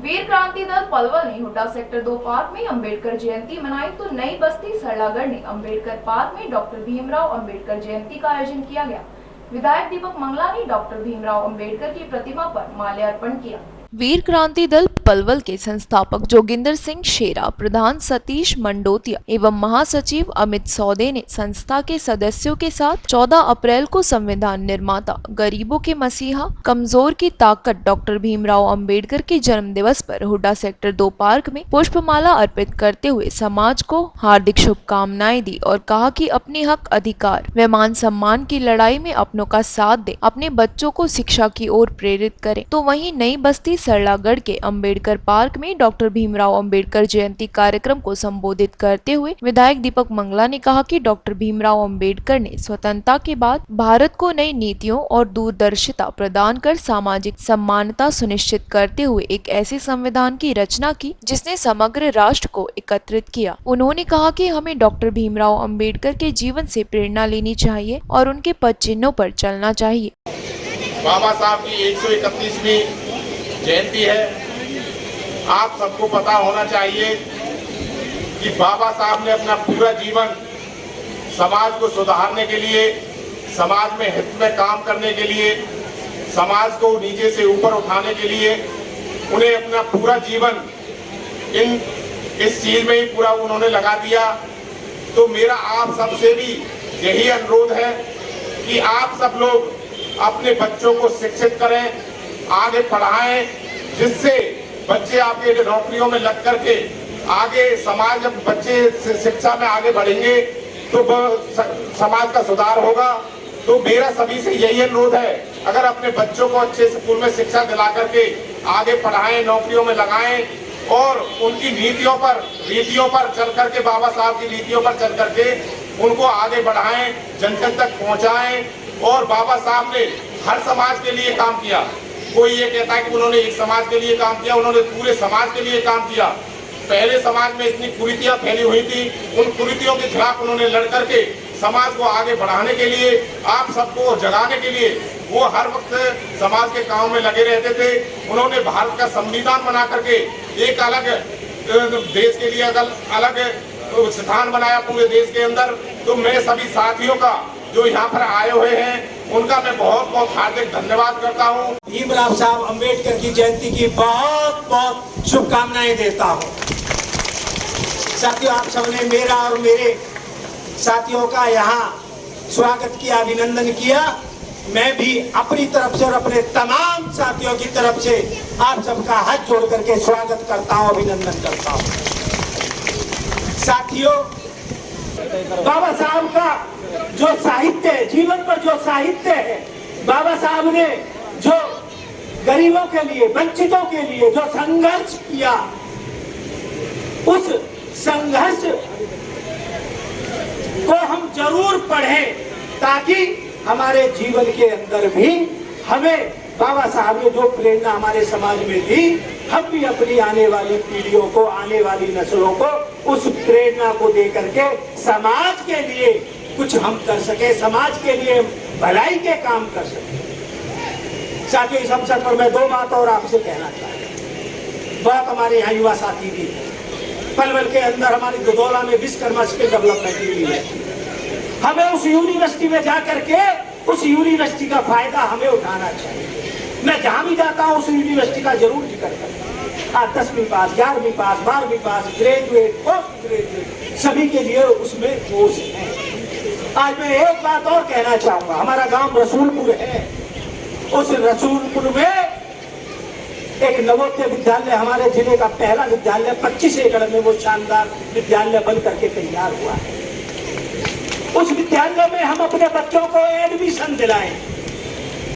वीर क्रांति दल पलवल ने Hooda sector 2 park में अंबेडकर जयंती मनाई तो नई बस्ती सरलागढ़ ने अंबेडकर पार्क में डॉक्टर भीमराव अंबेडकर जयंती का आयोजन किया गया। विधायक दीपक मंगला ने डॉक्टर भीमराव अंबेडकर की प्रतिमा पर माल्यार्पण किया। वीर क्रांति दल पलवल के संस्थापक जोगिंदर सिंह शेरा, प्रधान सतीश मंडोतिया एवं महासचिव अमित सौदे ने संस्था के सदस्यों के साथ 14 अप्रैल को संविधान निर्माता, गरीबों के मसीहा, कमजोर की ताकत डॉक्टर भीमराव अंबेडकर के जन्म दिवस पर हुड्डा सेक्टर 2 पार्क में पुष्पमाला अर्पित करते हुए समाज को हार्दिक शुभकामनाएं दी और कहा कि अपने हक, अधिकार व मान सम्मान की लड़ाई में अपनों का साथ दें, अपने बच्चों को शिक्षा की ओर प्रेरित करें। तो वहीं नई बस्ती सरलागढ़ के अंबेडकर पार्क में डॉक्टर भीमराव अंबेडकर जयंती कार्यक्रम को संबोधित करते हुए विधायक दीपक मंगला ने कहा कि डॉक्टर भीमराव अंबेडकर ने स्वतंत्रता के बाद भारत को नई नीतियों और दूरदर्शिता प्रदान कर सामाजिक समानता सुनिश्चित करते हुए एक ऐसे संविधान की रचना की जिसने समग्र राष्ट्र को एकत्रित किया। उन्होंने कहा कि हमें डॉक्टर भीमराव अंबेडकर के जीवन से प्रेरणा लेनी चाहिए और उनके पद चिन्हों पर चलना चाहिए। बाबा साहब की 131वीं जयंती है। आप सबको पता होना चाहिए कि बाबा साहब ने अपना पूरा जीवन समाज को सुधारने के लिए, समाज में हित में काम करने के लिए, समाज को नीचे से ऊपर उठाने के लिए उन्हें अपना पूरा जीवन इस चीज में ही पूरा उन्होंने लगा दिया। तो मेरा आप सबसे भी यही अनुरोध है कि आप सब लोग अपने बच्चों को शिक्षित करें, आगे पढ़ाएं, जिससे बच्चे आपके नौकरियों में लग करके आगे समाज, जब बच्चे शिक्षा में आगे बढ़ेंगे तो समाज का सुधार होगा। तो मेरा सभी से यही अनुरोध है, अगर अपने बच्चों को अच्छे स्कूल में शिक्षा दिला करके आगे पढ़ाएं, नौकरियों में लगाएं और उनकी रीतियों पर चल करके, बाबा साहब की रीतियों पर चल करके उनको आगे बढ़ाएं, जन जन तक पहुंचाएं। और बाबा साहब ने हर समाज के लिए काम किया। कोई ये कहता है कि उन्होंने एक समाज के लिए काम किया, उन्होंने पूरे समाज के लिए काम किया। पहले समाज में इतनी कुरीतियां फैली हुई थी, उन कुरीतियों के खिलाफ उन्होंने लड़ करके समाज को आगे बढ़ाने के लिए, आप सबको जगाने के लिए वो हर वक्त समाज के काम में लगे रहते थे। उन्होंने भारत का संविधान बना करके एक अलग देश के लिए अलग स्थान बनाया पूरे देश के अंदर। तो मैं सभी साथियों का जो यहाँ पर आए हुए हैं उनका मैं बहुत बहुत हार्दिक धन्यवाद करता हूँ। भीमराव साहब अंबेडकर की जयंती की बहुत बहुत शुभकामनाएं देता हूँ। साथियों, आप सबने मेरा और मेरे साथियों का यहाँ स्वागत किया, अभिनंदन किया। मैं भी अपनी तरफ से और अपने तमाम साथियों की तरफ से आप सबका हाथ जोड़ करके स्वागत करता हूँ, अभिनंदन करता हूँ। साथियों, बाबा साहब का जो साहित्य है, जीवन पर जो साहित्य है, बाबा साहब ने जो गरीबों के लिए, वंचितों के लिए जो संघर्ष किया, उस संघर्ष को हम जरूर पढ़ें ताकि हमारे जीवन के अंदर भी हमें बाबा साहब ने जो प्रेरणा हमारे समाज में दी, हम भी अपनी आने वाली पीढ़ियों को, आने वाली नस्लों को उस प्रेरणा को दे करके समाज के लिए कुछ हम कर सके, समाज के लिए भलाई के काम कर सके। साथियों, इस अवसर पर मैं दो बात और आपसे कहना चाहता हूँ। बहुत हमारे यहाँ युवा साथी भी हैं। पलवल के अंदर हमारी दुधौला में विश्वकर्मा स्किल डेवलपमेंट यूनिवर्सिटी है। हमें उस यूनिवर्सिटी में जा करके उस यूनिवर्सिटी का फायदा हमें उठाना चाहिए। मैं जहाँ भी जाता हूँ उस यूनिवर्सिटी का जरूर जिक्र करता हूँ। आज 10वीं पास, 11वीं पास, 12वीं पास, ग्रेजुएट, पोस्ट ग्रेजुएट सभी के लिए उसमें कोर्स है। आज मैं एक बात और कहना चाहूंगा। हमारा गांव रसूलपुर है, उस रसूलपुर में एक नवोदय विद्यालय, हमारे जिले का पहला विद्यालय 25 एकड़ में वो शानदार विद्यालय बन करके तैयार हुआ है। उस विद्यालय में हम अपने बच्चों को एडमिशन दिलाएं।